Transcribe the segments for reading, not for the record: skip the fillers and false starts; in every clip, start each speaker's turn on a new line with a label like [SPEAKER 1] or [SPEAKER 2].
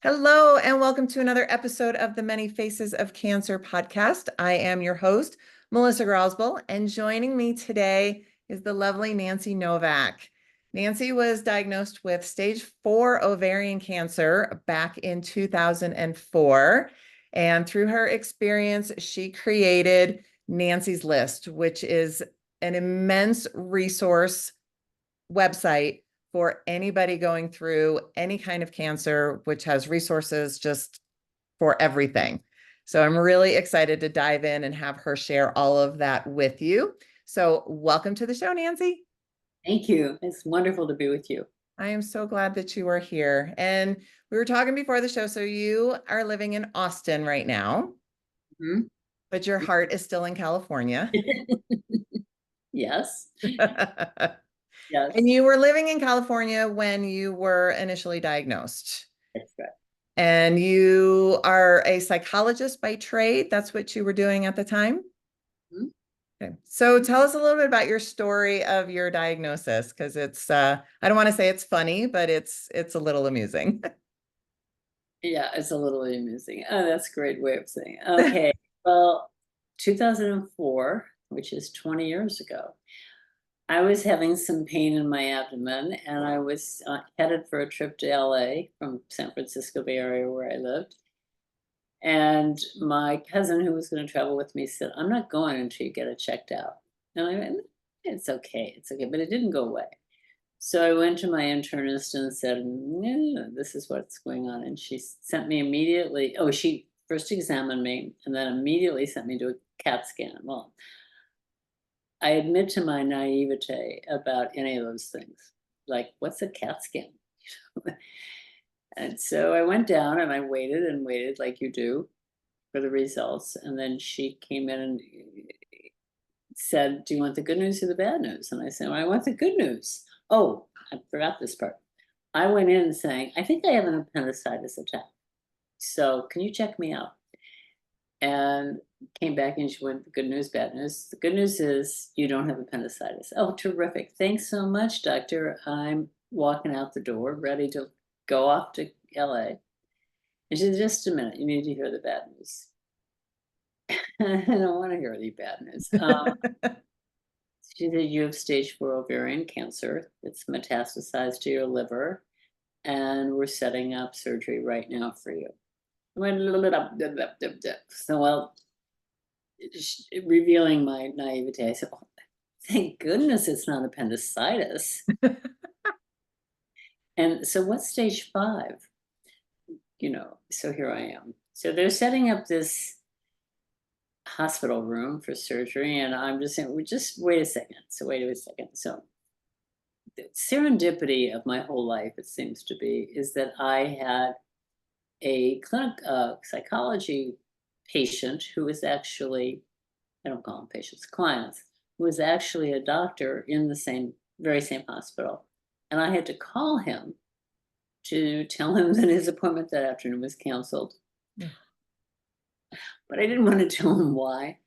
[SPEAKER 1] Hello, and welcome to another episode of the Many Faces of Cancer podcast. I am your host, Melissa Grosboll, and joining me today is the lovely Nancy Novack. Nancy was diagnosed with stage 4 ovarian cancer back in 2004. And through her experience, she created Nancy's List, which is an immense resource website for anybody going through any kind of cancer, which has resources just for everything. So I'm really excited to dive in and have her share all of that with you. So welcome to the show, Nancy.
[SPEAKER 2] Thank you. It's wonderful to be with you.
[SPEAKER 1] I am so glad that you are here. And we were talking before the show. So you are living in Austin right now,
[SPEAKER 2] Mhm.
[SPEAKER 1] but your heart is still in California.
[SPEAKER 2] Yes,
[SPEAKER 1] And
[SPEAKER 2] yes,
[SPEAKER 1] you were living in California when you were initially diagnosed.
[SPEAKER 2] that's right.
[SPEAKER 1] And you are a psychologist by trade. That's what you were doing at the time?
[SPEAKER 2] Mhm.
[SPEAKER 1] Okay. So tell us a little bit about your story of your diagnosis, because I don't want to say it's funny, but it's a little amusing.
[SPEAKER 2] Yeah, it's a little amusing. Oh, that's a great way of saying it. Okay, well, 2004, which is 20 years ago, I was having some pain in my abdomen, and I was headed for a trip to LA from San Francisco Bay Area where I lived. And my cousin, who was going to travel with me, said, "I'm not going until you get it checked out." And I went, it's okay," but it didn't go away. So I went to my internist and said, "No, this is what's going on." And she sent me immediately. Oh, she first examined me and then immediately sent me to a CAT scan. Well, I admit to my naivete about any of those things. Like, what's a CAT scan? And so I went down and I waited and waited like you do for the results. And then she came in and said, "Do you want the good news or the bad news?" And I said, "Well, I want the good news." Oh, I forgot this part. I went in saying, "I think I have an appendicitis attack. So can you check me out?" And came back and she went, "The good news, bad news. The good news is you don't have appendicitis." "Oh, terrific. Thanks so much, doctor." I'm walking out the door, ready to go off to LA. And she said, "Just a minute. You need to hear the bad news." I don't want to hear the bad news. She said, "You have stage 4 ovarian cancer. It's metastasized to your liver, and we're setting up surgery right now for you." I went, so, well, revealing my naivete, I said, "Oh, thank goodness it's not appendicitis." And so, what's stage 5? So here I am. So they're setting up this hospital room for surgery, and I'm just saying, "We just wait a second." So wait a second. So the serendipity of my whole life, it seems to be, is that I had a psychology patient who was actually, I don't call them patients, clients, who was actually a doctor in the very same hospital. And I had to call him to tell him that his appointment that afternoon was canceled. But I didn't want to tell him why.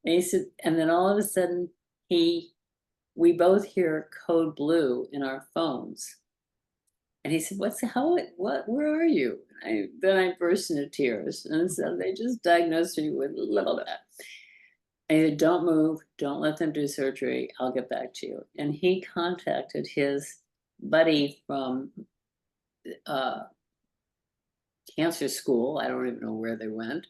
[SPEAKER 2] And he said, and then all of a sudden, we both hear code blue in our phones. And he said, where are you?" Then I burst into tears and said, "They just diagnosed me with little bit." And he said, "Don't move, don't let them do surgery. I'll get back to you." And he contacted his buddy from uh, cancer school. I don't even know where they went,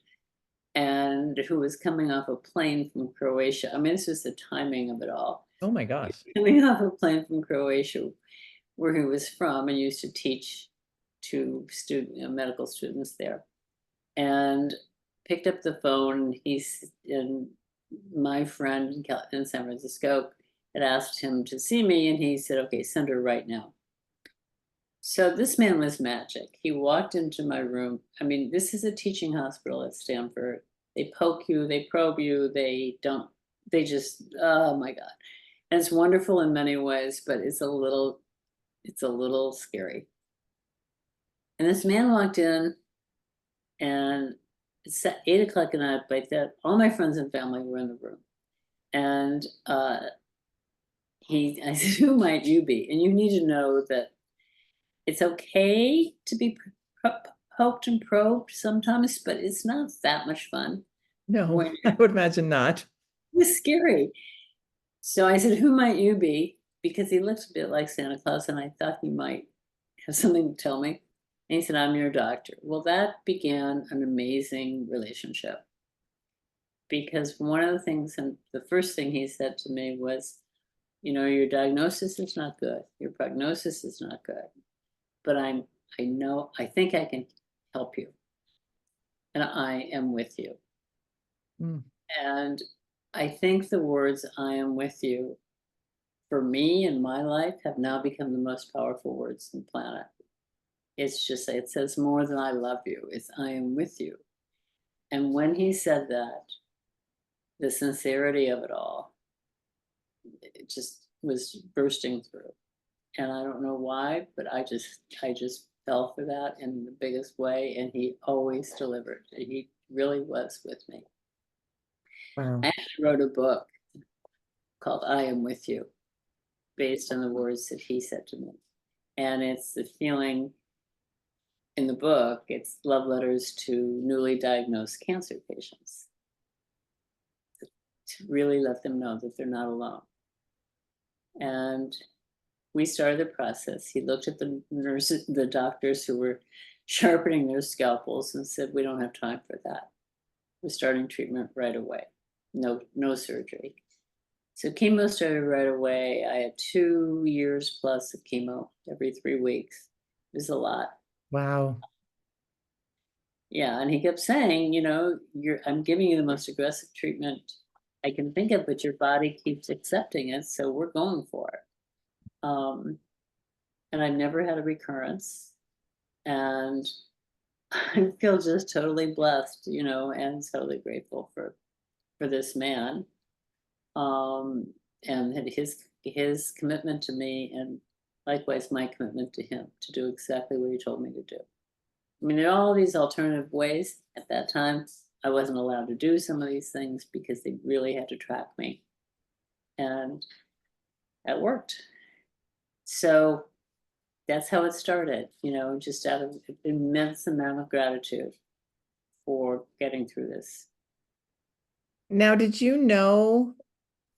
[SPEAKER 2] and who was coming off a plane from Croatia. I mean, it's just the timing of it all.
[SPEAKER 1] Oh my gosh.
[SPEAKER 2] Coming off a plane from Croatia, where he was from and used to teach to medical students there, and picked up the phone. And my friend in San Francisco had asked him to see me, and he said, "Okay, send her right now." So this man was magic. He walked into my room. I mean, this is a teaching hospital at Stanford. They poke you, they probe you, they don't, they just, oh my God. And it's wonderful in many ways, but it's a little scary. And this man walked in, and it's at 8 o'clock at night. By that, all my friends and family were in the room. And I said, "Who might you be?" And you need to know that it's okay to be poked and probed sometimes, but it's not that much fun
[SPEAKER 1] No,
[SPEAKER 2] when
[SPEAKER 1] I would imagine not.
[SPEAKER 2] it was scary. So I said, "Who might you be?" Because he looks a bit like Santa Claus, and I thought he might have something to tell me. And he said, "I'm your doctor." Well, that began an amazing relationship because one of the things, and the first thing he said to me was, your diagnosis is not good. Your prognosis is not good, but I think I can help you, and I am with you.
[SPEAKER 1] Mm,
[SPEAKER 2] And I think the words "I am with you" for me in my life have now become the most powerful words on the planet. It's just, it says more than "I love you." It's "I am with you." And when he said that, the sincerity of it all, it just was bursting through. And I don't know why, but I just fell for that in the biggest way. And he always delivered. He really was with me.
[SPEAKER 1] wow.
[SPEAKER 2] I actually wrote a book called "I Am With You," based on the words that he said to me. And it's the feeling in the book, it's love letters to newly diagnosed cancer patients to really let them know that they're not alone. And we started the process. He looked at the nurses, the doctors who were sharpening their scalpels, and said, "We don't have time for that. We're starting treatment right away. No surgery." So chemo started right away. I had 2 years plus of chemo every 3 weeks. It was a lot.
[SPEAKER 1] Wow.
[SPEAKER 2] Yeah, and he kept saying, I'm giving you the most aggressive treatment I can think of, but your body keeps accepting it, so we're going for it. Um, and I've never had a recurrence, and I feel just totally blessed, and totally grateful for this man, um, and his commitment to me, and likewise my commitment to him to do exactly what he told me to do. I mean, there are all these alternative ways. At that time, I wasn't allowed to do some of these things because they really had to track me. And that worked. So that's how it started, just out of immense amount of gratitude for getting through this.
[SPEAKER 1] Now, did you know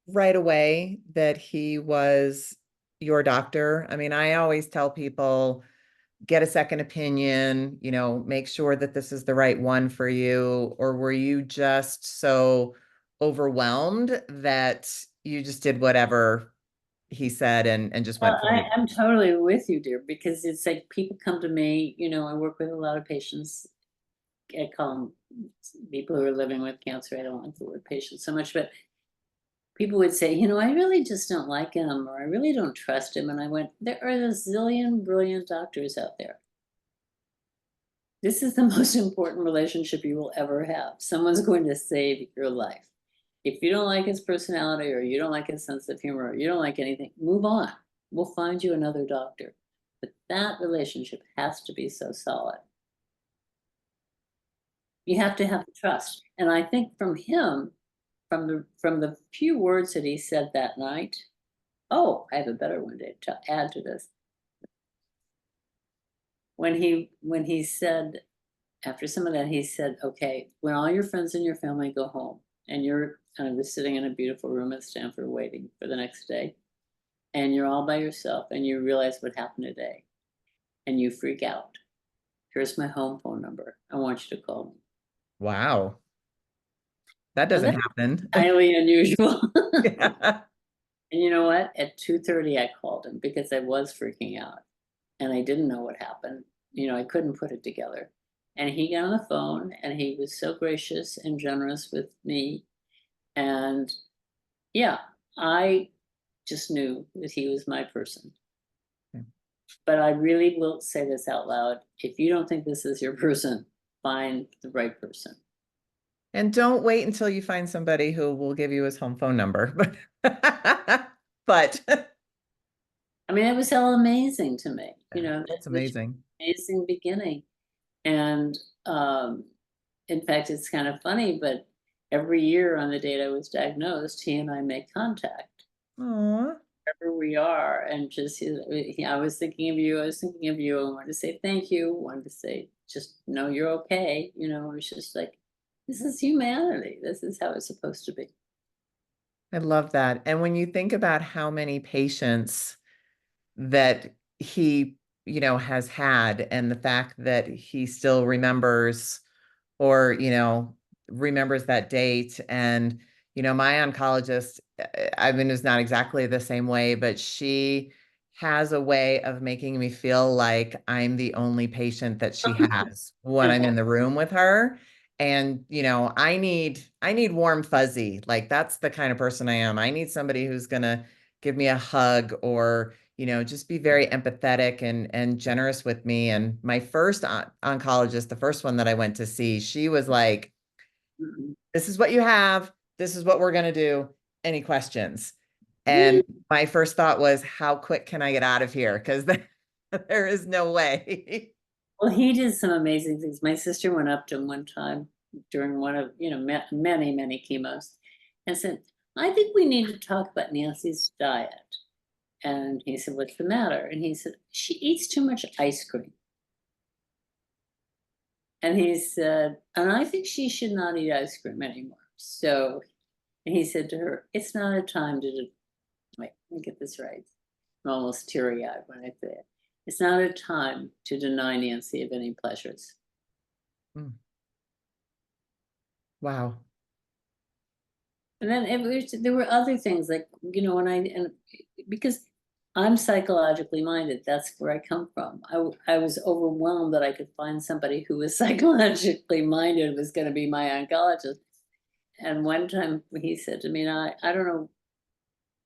[SPEAKER 1] right away that he was your doctor? I mean, I always tell people get a second opinion, make sure that this is the right one for you. Or were you just so overwhelmed that you just did whatever he said and just
[SPEAKER 2] Well,
[SPEAKER 1] went forward?
[SPEAKER 2] I'm totally with you, dear, because it's like people come to me, I work with a lot of patients. I call them people who are living with cancer. I don't like the word patient so much, but people would say, I really just don't like him, or I really don't trust him. And I went, there are a zillion brilliant doctors out there. This is the most important relationship you will ever have. Someone's going to save your life. If you don't like his personality, or you don't like his sense of humor, or you don't like anything, move on. We'll find you another doctor. But that relationship has to be so solid. You have to have the trust. And I think from him, from the few words that he said that night, oh, I have a better one to add to this. When he said, after some of that, he said, "Okay, when all your friends and your family go home, and you're kind of just sitting in a beautiful room at Stanford waiting for the next day, and you're all by yourself, and you realize what happened today, and you freak out, here's my home phone number. I want you to call me."
[SPEAKER 1] Wow. That
[SPEAKER 2] Now
[SPEAKER 1] doesn't
[SPEAKER 2] that's
[SPEAKER 1] happen.
[SPEAKER 2] highly unusual.
[SPEAKER 1] Yeah.
[SPEAKER 2] And you know what? At 2:30, I called him because I was freaking out, and I didn't know what happened. I couldn't put it together. And he got on the phone, and he was so gracious and generous with me. And yeah, I just knew that he was my person. But I really will say this out loud. If you don't think this is your person, find the right person.
[SPEAKER 1] And don't wait until you find somebody who will give you his home phone number. But
[SPEAKER 2] I mean, it was all amazing to me.
[SPEAKER 1] yeah,
[SPEAKER 2] That
[SPEAKER 1] that's
[SPEAKER 2] was
[SPEAKER 1] amazing.
[SPEAKER 2] an amazing beginning. And in fact, it's kind of funny, but every year on the date I was diagnosed, he and I make contact
[SPEAKER 1] Aw.
[SPEAKER 2] wherever we are. And just, I was thinking of you. I was thinking of you. I wanted to say thank you. Wanted to say just know you're okay. It's just like, this is humanity. This is how it's supposed to be.
[SPEAKER 1] I love that. And when you think about how many patients that he, has had, and the fact that he still remembers, or, remembers that date. And, my oncologist, I mean, is not exactly the same way, but she has a way of making me feel like I'm the only patient that she has when I'm in the room with her. And, I need warm fuzzy. Like, that's the kind of person I am. I need somebody who's going to give me a hug, or, just be very empathetic and generous with me. And my first oncologist, the first one that I went to see, she was like,
[SPEAKER 2] Mhm.
[SPEAKER 1] this is what you have. This is what we're going to do. Any questions? And
[SPEAKER 2] Really?
[SPEAKER 1] my first thought was, how quick can I get out of here? Because there is no way.
[SPEAKER 2] Well, he did some amazing things. My sister went up to him one time during one of, many, many chemos and said, I think we need to talk about Nancy's diet. And he said, what's the matter? And he said, she eats too much ice cream. And he said, and I think she should not eat ice cream anymore. So he said to her, it's not a time to, wait, let me get this right. I'm almost teary eyed when I say it. It's not a time to deny Nancy of any pleasures.
[SPEAKER 1] Mm. Wow.
[SPEAKER 2] And then there were other things like, and because I'm psychologically minded, that's where I come from. I was overwhelmed that I could find somebody who was psychologically minded was going to be my oncologist. And one time he said to me, I don't know,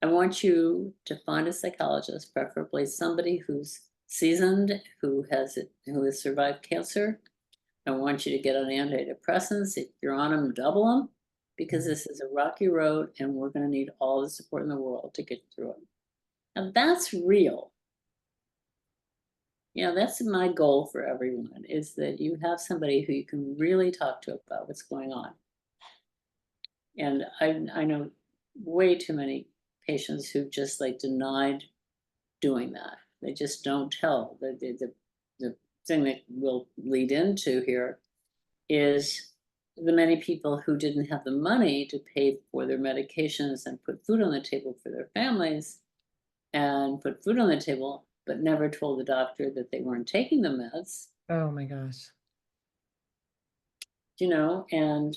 [SPEAKER 2] I want you to find a psychologist, preferably somebody who's seasoned, who has survived cancer. I want you to get on antidepressants. If you're on them, double them, because this is a rocky road and we're going to need all the support in the world to get through it. And that's real. That's my goal for everyone, is that you have somebody who you can really talk to about what's going on. And I know way too many patients who just like denied doing that. They just don't tell. The thing that we'll lead into here is the many people who didn't have the money to pay for their medications and put food on the table for their families, and put food on the table, but never told the doctor that they weren't taking the meds,
[SPEAKER 1] Oh my gosh.
[SPEAKER 2] and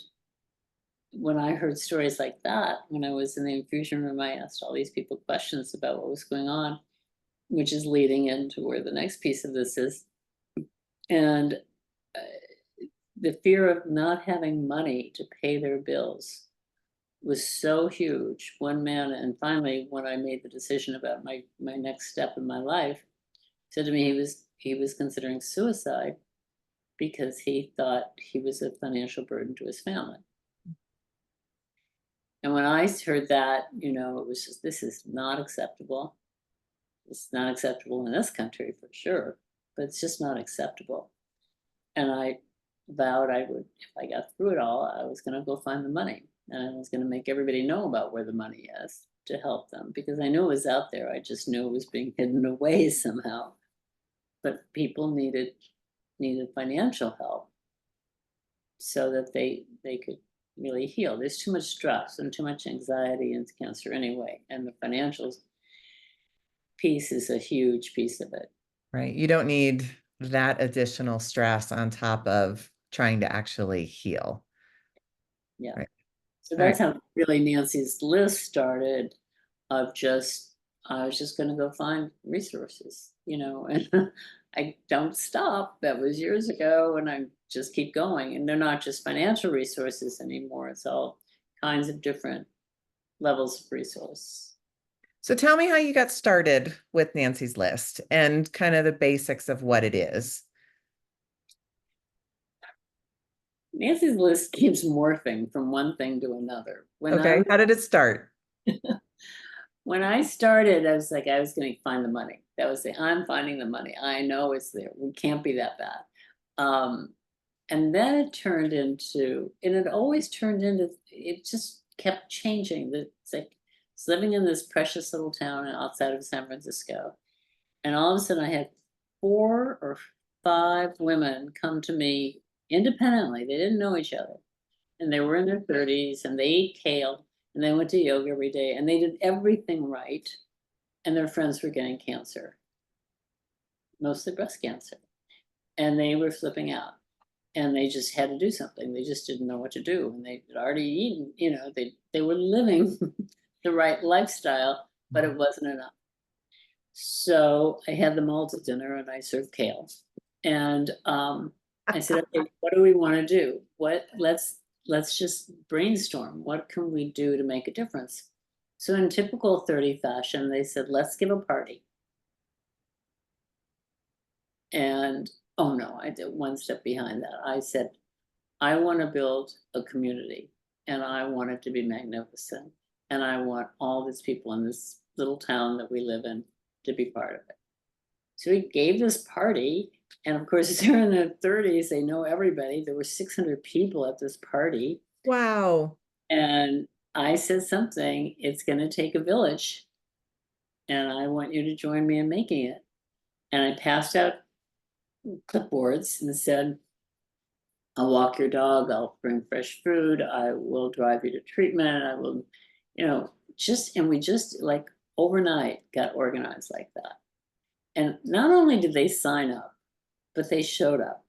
[SPEAKER 2] when I heard stories like that, when I was in the infusion room, I asked all these people questions about what was going on, which is leading into where the next piece of this is. And the fear of not having money to pay their bills was so huge. One man, and finally, when I made the decision about my next step in my life, said to me he was considering suicide because he thought he was a financial burden to his family. And when I heard that, it was just, this is not acceptable. It's not acceptable in this country for sure, but it's just not acceptable. And I vowed I would, if I got through it all, I was going to go find the money, and I was going to make everybody know about where the money is to help them, because I knew it was out there. I just knew it was being hidden away somehow. But people needed financial help so that they could really heal. There's too much stress and too much anxiety in cancer anyway, and the financial piece is a huge piece of it.
[SPEAKER 1] Right. You don't need that additional stress on top of trying to actually heal.
[SPEAKER 2] Yeah.
[SPEAKER 1] Right.
[SPEAKER 2] So
[SPEAKER 1] All right.
[SPEAKER 2] that's how really Nancy's list started, of just, I was just going to go find resources, and I don't stop. That was years ago, and I just keep going. And they're not just financial resources anymore. It's all kinds of different levels of resource.
[SPEAKER 1] So tell me how you got started with Nancy's List and kind of the basics of what it is.
[SPEAKER 2] Nancy's list keeps morphing from one thing to another.
[SPEAKER 1] Okay. How did it start?
[SPEAKER 2] When I started, I was like, I was going to find the money. That was I'm finding the money. I know it's there. We can't be that bad. And then it turned into, and it always turned into, it just kept changing. It's like, it's living in this precious little town outside of San Francisco. And all of a sudden I had 4 or 5 women come to me independently. They didn't know each other, and they were in their 30s, and they ate kale, and they went to yoga every day, and they did everything right, and their friends were getting cancer, mostly breast cancer, and they were flipping out, and they just had to do something. They just didn't know what to do, and they had already eaten. They were living the right lifestyle, but it wasn't enough. So I had them all to dinner, and I served kale. And I said, okay, what do we want to do? Let's just brainstorm. What can we do to make a difference? So in typical 30 fashion, they said, let's give a party. And oh no, I did one step behind that. I said, I want to build a community, and I want it to be magnificent. And I want all these people in this little town that we live in to be part of it. So we gave this party, and of course, they're in their 30s, they know everybody. There were 600 people at this party.
[SPEAKER 1] Wow.
[SPEAKER 2] And I said something, it's going to take a village, and I want you to join me in making it. And I passed out clipboards and said, I'll walk your dog, I'll bring fresh food, I will drive you to treatment, I will, and we just like overnight got organized like that. And not only did they sign up, but they showed up.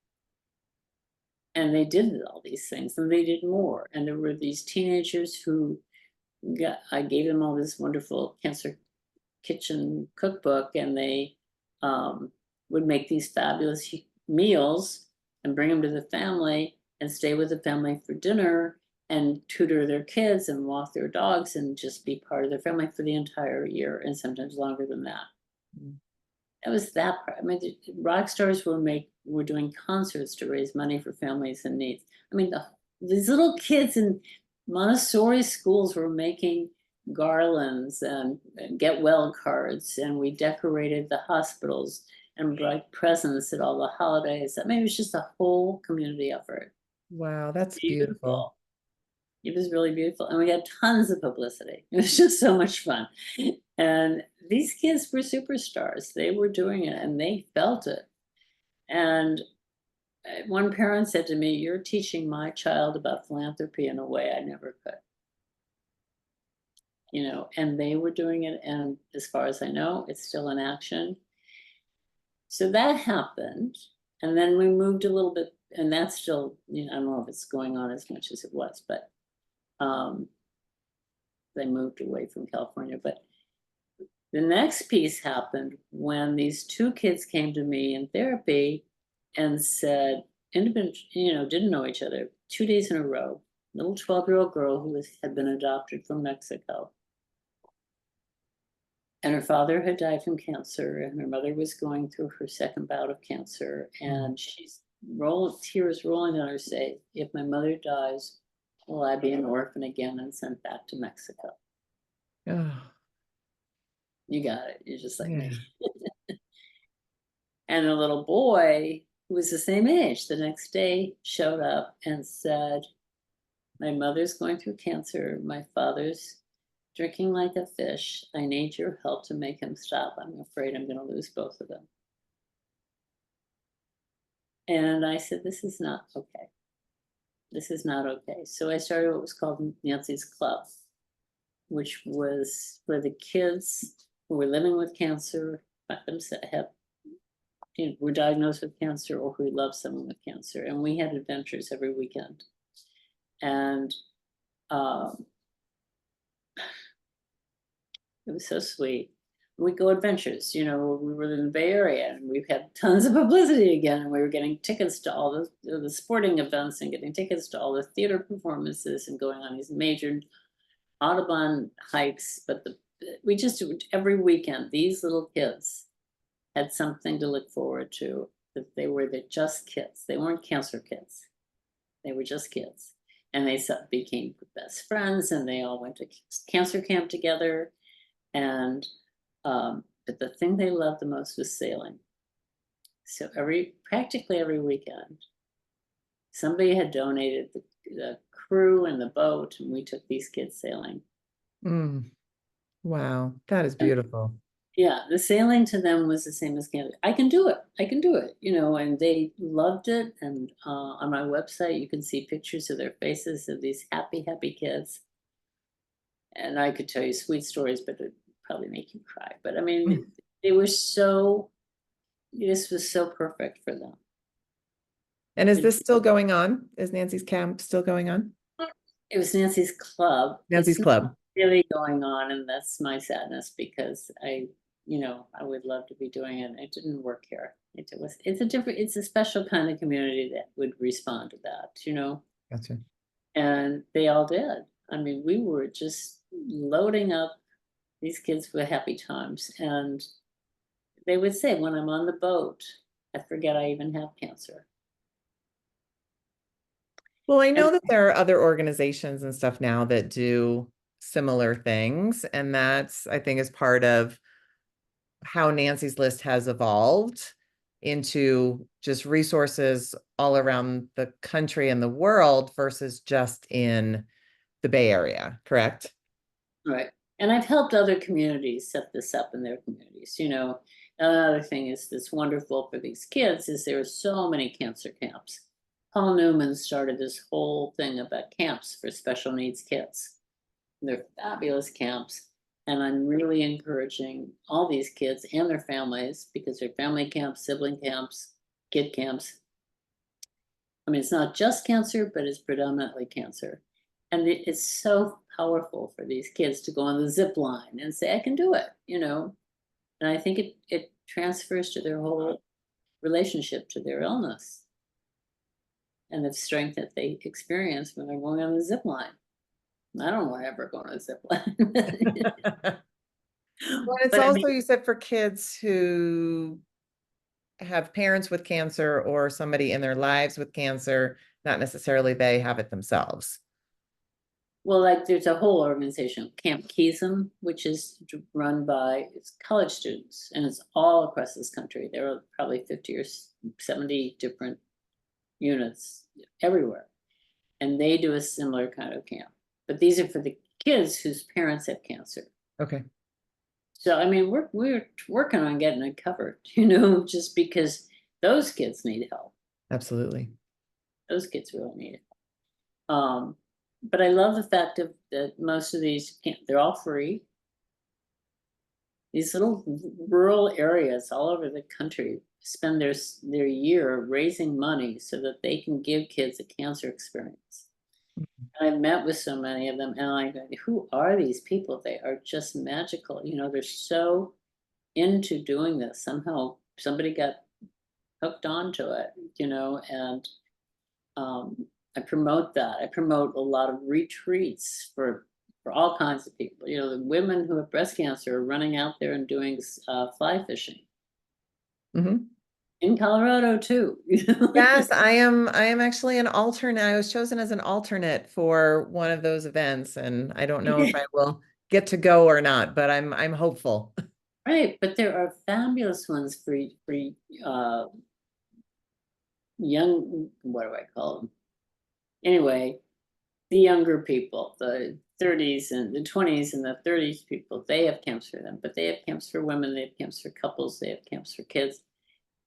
[SPEAKER 2] And they did all these things, and they did more. And there were these teenagers who I gave them all this wonderful cancer kitchen cookbook, and they would make these fabulous meals and bring them to the family and stay with the family for dinner and tutor their kids and walk their dogs and just be part of their family for the entire year, and sometimes longer than that. It was that part. I mean, the rock stars were doing concerts to raise money for families in need. I mean, these little kids in Montessori schools were making garlands and get well cards, and we decorated the hospitals and brought presents at all the holidays. I mean, it was just a whole community effort.
[SPEAKER 1] Wow, that's beautiful.
[SPEAKER 2] It was really beautiful. And we had tons of publicity. It was just so much fun. And these kids were superstars. They were doing it, and they felt it. And one parent said to me, you're teaching my child about philanthropy in a way I never could. And they were doing it. And as far as I know, it's still in action. So that happened. And then we moved a little bit, and that's still, I don't know if it's going on as much as it was, but they moved away from California. But the next piece happened when these 2 kids came to me in therapy and said, didn't know each other, 2 days in a row, little 12-year-old girl who had been adopted from Mexico. And her father had died from cancer, and her mother was going through her second bout of cancer. And she's tears rolling down her face, if my mother dies, will I be an orphan again and sent back to Mexico?
[SPEAKER 1] Oh,
[SPEAKER 2] You got it. You're just like
[SPEAKER 1] yeah.
[SPEAKER 2] me. And the little boy, who was the same age, the next day showed up and said, my mother's going through cancer. My father's drinking like a fish. I need your help to make him stop. I'm afraid I'm going to lose both of them. And I said, this is not okay. This is not okay. So I started what was called Nancy's Club, which was for the kids who were living with cancer, were diagnosed with cancer, or who loved someone with cancer. And we had adventures every weekend. And it was so sweet. We'd go adventures. We were in the Bay Area, and we've had tons of publicity again. And we were getting tickets to all the sporting events, and getting tickets to all the theater performances, and going on these major Audubon hikes. But we just, every weekend, these little kids had something to look forward to. That they were just kids. They weren't cancer kids. They were just kids. And they became best friends, and they all went to cancer camp together. And but the thing they loved the most was sailing. So practically every weekend, somebody had donated the crew and the boat, and we took these kids sailing.
[SPEAKER 1] Wow, that is beautiful.
[SPEAKER 2] Yeah, the sailing to them was the same as Canada. I can do it. I can do it. And they loved it. And on my website, you can see pictures of their faces of these happy, happy kids. And I could tell you sweet stories, but it'd probably make you cry. But I
[SPEAKER 1] Mm.
[SPEAKER 2] mean, they were so, this was so perfect for them.
[SPEAKER 1] And is
[SPEAKER 2] It,
[SPEAKER 1] this still going on? Is Nancy's camp still going on?
[SPEAKER 2] it was Nancy's club.
[SPEAKER 1] Nancy's
[SPEAKER 2] It's not
[SPEAKER 1] Club.
[SPEAKER 2] really going on, and that's my sadness because I would love to be doing it. It didn't work here. It's a special kind of community that would respond to that.
[SPEAKER 1] Gotcha.
[SPEAKER 2] And they all did. I mean, we were just loading up these kids with happy times. And they would say, when I'm on the boat, I forget I even have cancer.
[SPEAKER 1] Well, I
[SPEAKER 2] And
[SPEAKER 1] know that there are other organizations and stuff now that do similar things, and that's, I think, is part of how Nancy's List has evolved into just resources all around the country and the world versus just in the Bay Area, correct?
[SPEAKER 2] right. And I've helped other communities set this up in their communities. Another thing is that's wonderful for these kids is there are so many cancer camps. Paul Newman started this whole thing about camps for special needs kids. They're fabulous camps. And I'm really encouraging all these kids and their families, because they're family camps, sibling camps, kid camps. I mean, it's not just cancer, but it's predominantly cancer. And it's so powerful for these kids to go on the zip line and say, I can do it. And I think it transfers to their whole relationship to their illness and the strength that they experience when they're going on the zip line. I don't want to ever go on a zip line.
[SPEAKER 1] Well, it's
[SPEAKER 2] But I
[SPEAKER 1] also,
[SPEAKER 2] mean,
[SPEAKER 1] you said, for kids who have parents with cancer or somebody in their lives with cancer, not necessarily they have it themselves.
[SPEAKER 2] well, like there's a whole organization, Camp Keesum, which is run by it's college students, and it's all across this country. There are probably 50 or 70 different units everywhere, and they do a similar kind of camp. But these are for the kids whose parents have cancer.
[SPEAKER 1] Okay,
[SPEAKER 2] So I mean, we're working on getting it covered, just because those kids need help.
[SPEAKER 1] absolutely.
[SPEAKER 2] Those kids really need it. But I love the fact that most of these they're all free. These little rural areas all over the country spend their year raising money so that they can give kids a cancer experience. And I've met with so many of them, and I go, who are these people? They are just magical. They're so into doing this. Somehow somebody got hooked onto it, and I promote that. I promote a lot of retreats for all kinds of people. The women who have breast cancer are running out there and doing fly fishing
[SPEAKER 1] Mhm.
[SPEAKER 2] in Colorado too.
[SPEAKER 1] Yes, I am actually an alternate. I was chosen as an alternate for one of those events, and I don't know if I will get to go or not, but I'm hopeful.
[SPEAKER 2] Right, but there are fabulous ones for uh, young. What do I call them? Anyway, the younger people, the 30s and the 20s and the 30s people, they have camps for them, but they have camps for women, they have camps for couples, they have camps for kids.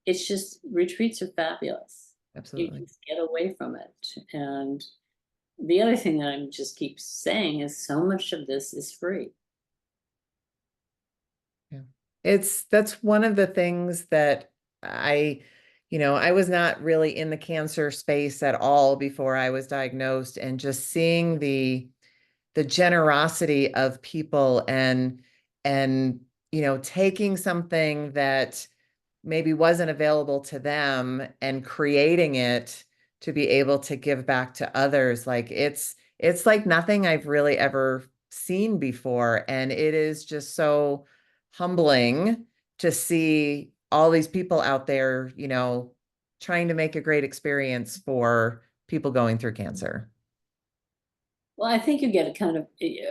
[SPEAKER 2] It's just retreats are fabulous. You
[SPEAKER 1] Absolutely.
[SPEAKER 2] just get away from it. And the other thing that I just keep saying is so much of this is free.
[SPEAKER 1] Yeah. That's one of the things that I was not really in the cancer space at all before I was diagnosed, and just seeing the generosity of people and taking something that maybe wasn't available to them and creating it to be able to give back to others. Like it's like nothing I've really ever seen before, and it is just so humbling to see all these people out there, trying to make a great experience for people going through cancer.
[SPEAKER 2] Well, I think you get kind of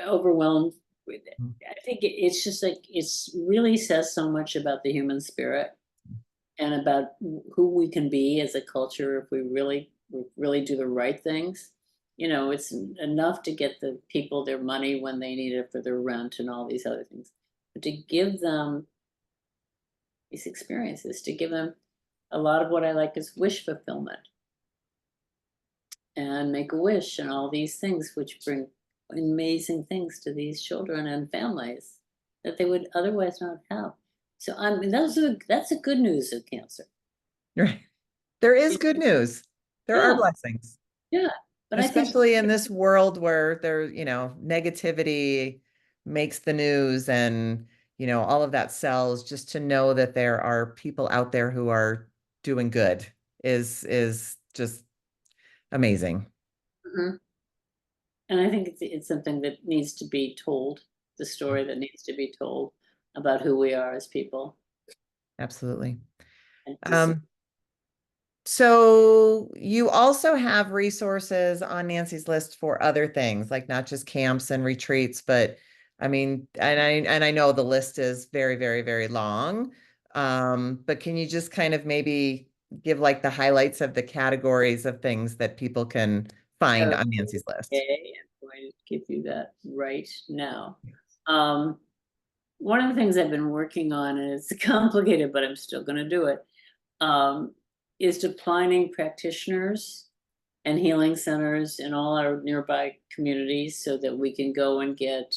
[SPEAKER 2] overwhelmed with it.
[SPEAKER 1] Mm.
[SPEAKER 2] I think it's just like it's really says so much about the human spirit and about who we can be as a culture if we really do the right things. It's enough to get the people their money when they need it for their rent and all these other things, but to give them these experiences, to give them a lot of what I like is wish fulfillment and make a wish and all these things, which bring amazing things to these children and families that they would otherwise not have. So I mean, that's the good news of cancer.
[SPEAKER 1] Right. There is good news. There are
[SPEAKER 2] Yeah,
[SPEAKER 1] blessings,
[SPEAKER 2] yeah. But I think
[SPEAKER 1] especially in this world where there, negativity makes the news and, all of that sells. Just to know that there are people out there who are doing good is just amazing.
[SPEAKER 2] Mhm. And I think it's something that needs to be told, the story that needs to be told about who we are as people.
[SPEAKER 1] Absolutely.
[SPEAKER 2] And just
[SPEAKER 1] Um, So you also have resources on Nancy's list for other things, like not just camps and retreats, but I mean, and I know the list is very, very, very long. But can you just kind of maybe give like the highlights of the categories of things that people can find on Nancy's list?
[SPEAKER 2] okay, I'm going to give you that right now. Um, One of the things I've been working on, and it's complicated, but I'm still going to do it, um, is declining practitioners and healing centers in all our nearby communities so that we can go and get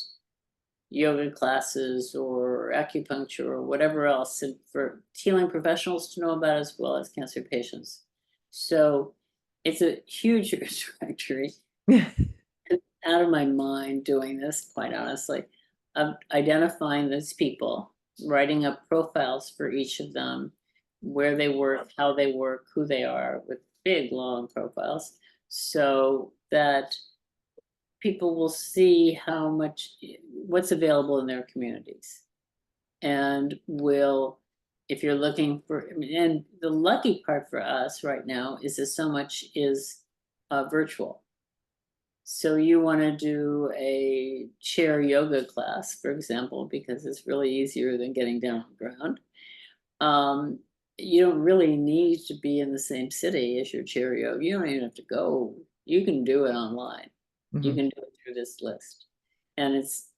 [SPEAKER 2] yoga classes or acupuncture or whatever else and for healing professionals to know about as well as cancer patients. So it's a huge trajectory. Out of my mind doing this, quite honestly, of identifying those people, writing up profiles for each of them, where they work, how they work, who they are, with big long profiles, so that people will see how much what's available in their communities and will, if you're looking for, I mean, and the lucky part for us right now is that so much is virtual. So you want to do a chair yoga class, for example, because it's really easier than getting down on the ground. Um, you don't really need to be in the same city as your chair yoga. You don't even have to go. You can do it online. You
[SPEAKER 1] Mhm.
[SPEAKER 2] can do it through this list, and it's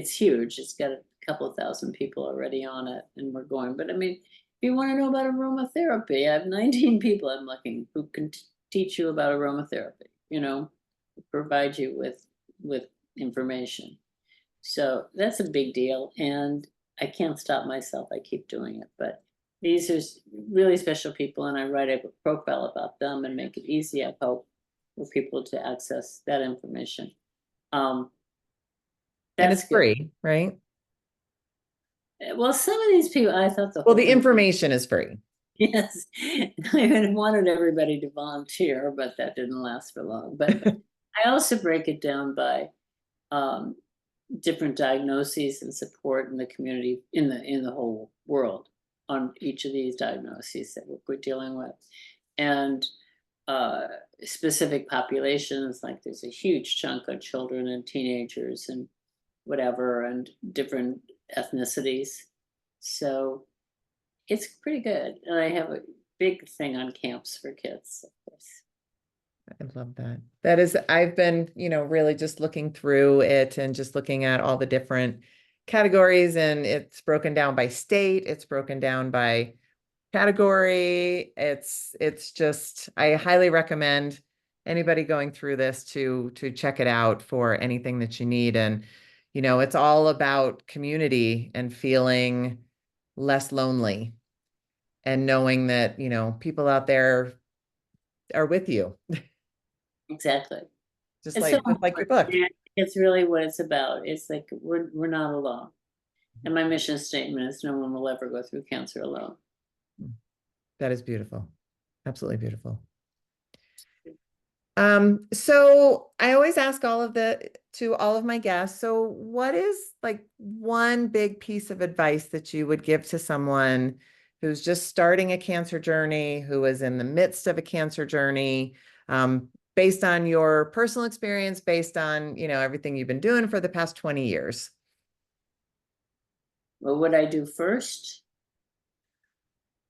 [SPEAKER 2] huge. It's got a couple of thousand people already on it, and we're going. But I mean, if you want to know about aromatherapy, I have 19 people I'm looking who can teach you about aromatherapy. Provide you with information. So that's a big deal, and I can't stop myself. I keep doing it, but these are really special people, and I write a profile about them and make it easy, I hope, for people to access that information. Um,
[SPEAKER 1] And
[SPEAKER 2] that's
[SPEAKER 1] it's
[SPEAKER 2] good.
[SPEAKER 1] free, right?
[SPEAKER 2] Well, some of these people, I thought the
[SPEAKER 1] Well,
[SPEAKER 2] whole
[SPEAKER 1] the
[SPEAKER 2] thing,
[SPEAKER 1] information is free.
[SPEAKER 2] yes, I had wanted everybody to volunteer, but that didn't last for long. But I also break it down by um, different diagnoses and support in the community in the whole world on each of these diagnoses that we're dealing with, and uh, specific populations. Like there's a huge chunk of children and teenagers and whatever, and different ethnicities. So it's pretty good, and I have a big thing on camps for kids, of course.
[SPEAKER 1] I love that. That is, I've been, really just looking through it and just looking at all the different categories, and it's broken down by state, it's broken down by category. It's just, I highly recommend anybody going through this to check it out for anything that you need. And, it's all about community and feeling less lonely and knowing that, people out there are with you,
[SPEAKER 2] Exactly.
[SPEAKER 1] just
[SPEAKER 2] It's so
[SPEAKER 1] like your
[SPEAKER 2] important.
[SPEAKER 1] book.
[SPEAKER 2] Yeah, it's really what it's about. It's like we're not alone. And my mission statement is no one will ever go through cancer alone.
[SPEAKER 1] That is beautiful. Absolutely beautiful. So I always ask to all of my guests, so what is like one big piece of advice that you would give to someone who's just starting a cancer journey, who is in the midst of a cancer journey, based on your personal experience, based on, everything you've been doing for the past 20 years?
[SPEAKER 2] What would I do first?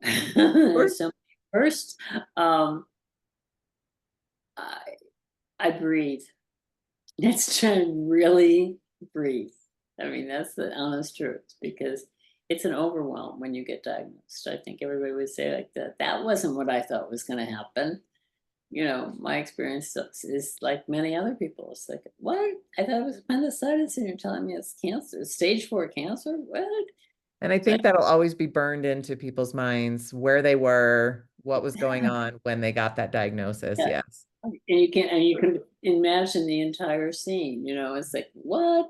[SPEAKER 1] Sure.
[SPEAKER 2] So first, um, I, I breathe. Let's try to really breathe. I mean, that's the honest truth because it's an overwhelm when you get diagnosed. I think everybody would say like that. That wasn't what I thought was going to happen. My experience is like many other people. It's like, what? I thought it was appendicitis, and you're telling me it's cancer, stage 4 cancer. What?
[SPEAKER 1] And I
[SPEAKER 2] So,
[SPEAKER 1] think that'll always be burned into people's minds where they were, what was going
[SPEAKER 2] yeah,
[SPEAKER 1] on when they got that diagnosis.
[SPEAKER 2] yeah.
[SPEAKER 1] Yes.
[SPEAKER 2] And you can imagine the entire scene. It's like what?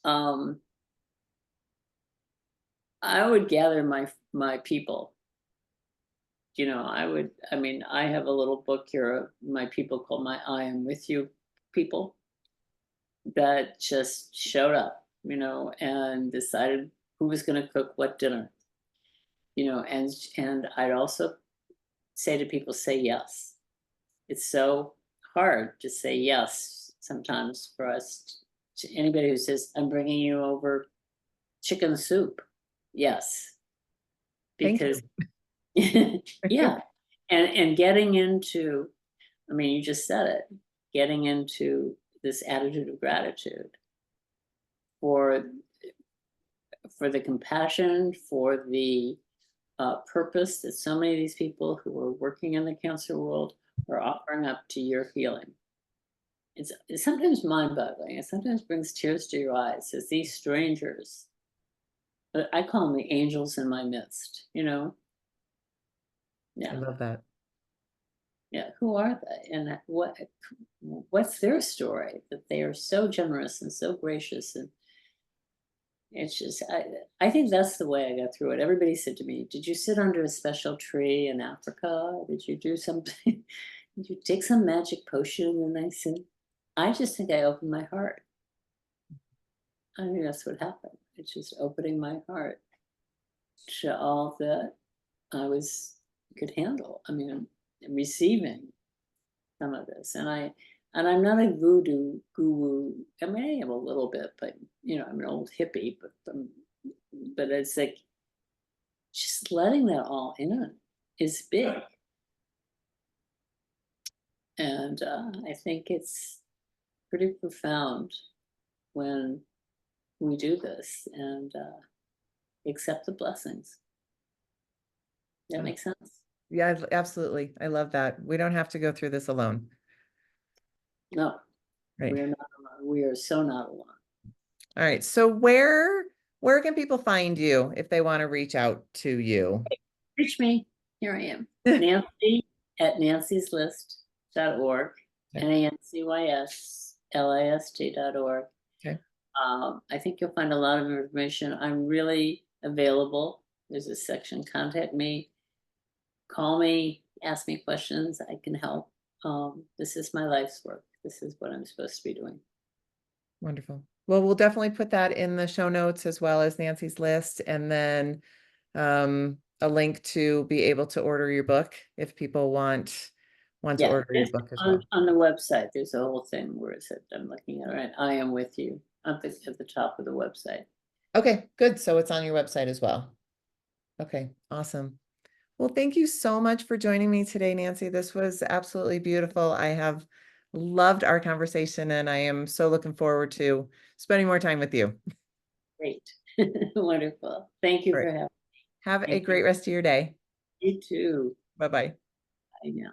[SPEAKER 2] Um, I would gather my people. I have a little book here of my people called my I Am With You people that just showed up, and decided who was going to cook what dinner, and I'd also say to people, say yes. It's so hard to say yes sometimes for us, to anybody who says, I'm bringing you over chicken soup. Yes,
[SPEAKER 1] Thank you.
[SPEAKER 2] because yeah, and getting into, I mean, you just said it, getting into this attitude of gratitude for the compassion, for the purpose that so many of these people who are working in the cancer world are offering up to your healing. It's sometimes mind-boggling. It sometimes brings tears to your eyes as these strangers, I call them the angels in my midst.
[SPEAKER 1] I
[SPEAKER 2] Yeah,
[SPEAKER 1] love that.
[SPEAKER 2] yeah. Who are they, and what's their story that they are so generous and so gracious, and it's just, I think that's the way I got through it. Everybody said to me, "Did you sit under a special tree in Africa? Did you do something? Did you take some magic potion?" And I said, "I just think I opened my heart. I think that's what happened. It's just opening my heart to all that I could handle. I mean, receiving some of this, and I'm not a voodoo guru. I mean, I am a little bit, but I'm an old hippie. But it's like just letting that all in is big, and I think it's pretty profound when we do this and accept the blessings. That makes sense.
[SPEAKER 1] Yeah, absolutely. I love that. We don't have to go through this alone.
[SPEAKER 2] No,
[SPEAKER 1] Right.
[SPEAKER 2] we're not alone. We are so not alone.
[SPEAKER 1] All right. So where can people find you if they want to reach out to you?
[SPEAKER 2] Reach me. Here I am. Nancy at nancyslist.org.
[SPEAKER 1] Okay.
[SPEAKER 2] NANCYSLIST.org.
[SPEAKER 1] Okay.
[SPEAKER 2] I think you'll find a lot of information. I'm really available. There's a section, contact me, call me, ask me questions. I can help. This is my life's work. This is what I'm supposed to be doing.
[SPEAKER 1] Wonderful. Well, we'll definitely put that in the show notes as well as Nancy's list, and then a link to be able to order your book if people want to
[SPEAKER 2] Yeah,
[SPEAKER 1] order your
[SPEAKER 2] it's
[SPEAKER 1] book as
[SPEAKER 2] on,
[SPEAKER 1] well.
[SPEAKER 2] on the website. There's a whole thing where it said, I'm looking at it right. I am with you at the top of the website.
[SPEAKER 1] Okay, good. So it's on your website as well. Okay, awesome. Well, thank you so much for joining me today, Nancy. This was absolutely beautiful. I have loved our conversation, and I am so looking forward to spending more time with you.
[SPEAKER 2] Great. Wonderful. Thank you
[SPEAKER 1] All
[SPEAKER 2] for
[SPEAKER 1] right.
[SPEAKER 2] having me.
[SPEAKER 1] Have a
[SPEAKER 2] Thank you.
[SPEAKER 1] great rest of your day.
[SPEAKER 2] You too.
[SPEAKER 1] Bye-bye.
[SPEAKER 2] I know.